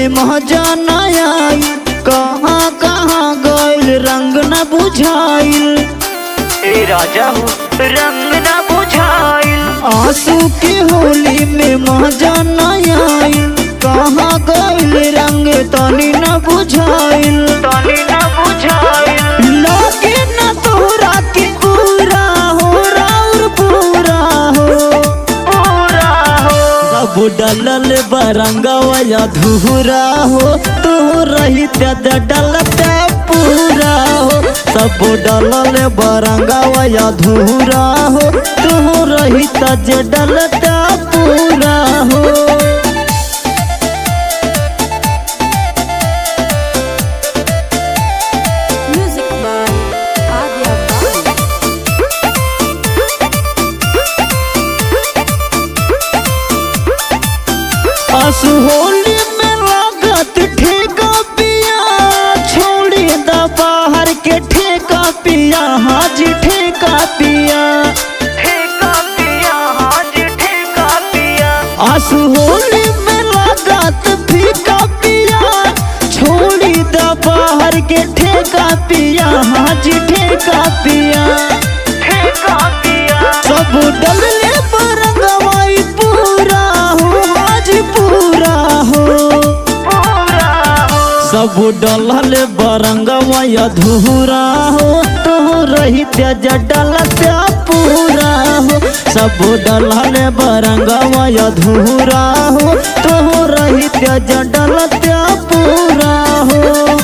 मजा न आई, कहाँ कहाँ गइल रंग न बुझाइल। ए राजा हो रंग न बुझाइल। आंसू की होली में मजा न आई, कहाँ गइल रंग तनी न बुझाइल। तनी न बुझाइल। लगे न तोहरा के पूरा हो राउर पूरा हो। पूरा हो सब डलल बरंगवा अधूरा हो, तू रही डलता पूरा हो। सब डलल बरंगवा अधूरा हो, तू रही डलता पूरा हो। आंसू होली में लागत ठेका पिया, छोड़ी द बाहर के ठेका पिया। हाजी ठेका पिया, ठेका पिया। हाजी ठेका पिया। आंसू होली में लागत फीका पिया, छोड़ी द बाहर के ठेका पिया। हाजी ठेका पिया, ठेका पिया। सब डलले बरंगवाई पूरा हो, हाजी पूरा हो। पूरा हो सब डलल बरंगवा अधूरा हो, तो रही डलता पूरा हो। सब डलल बरंगवा अधूरा हो, तो रही डलता पूरा हो।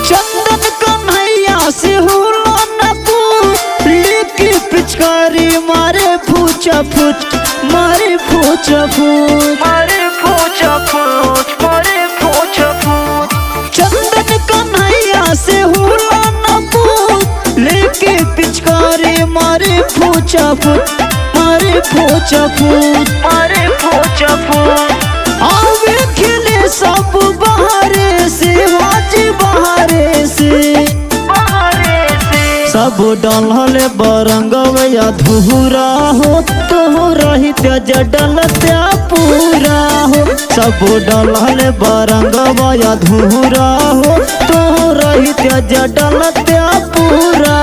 चंदन कन्हैया से होला न पूछ, लेके पिचकारी मारे फूचा फूच, मारे फूचा फूच। मारे फूचा फूच। मारे फूचा फूच। चंदन कन्हैया से होला न पूछ, लेके पिचकारी मारे फूचा फूच, मारे फूचा फूच। मारे फूचा फूच। आवे खेले सब बहारे से, हाजी बहारे से। बाहरे से सब डलल बरंगवा अधूरा हो, तो रही डलता पूरा हो। सब डलल बरंगवा अधूरा हो, तो रही डलता पूरा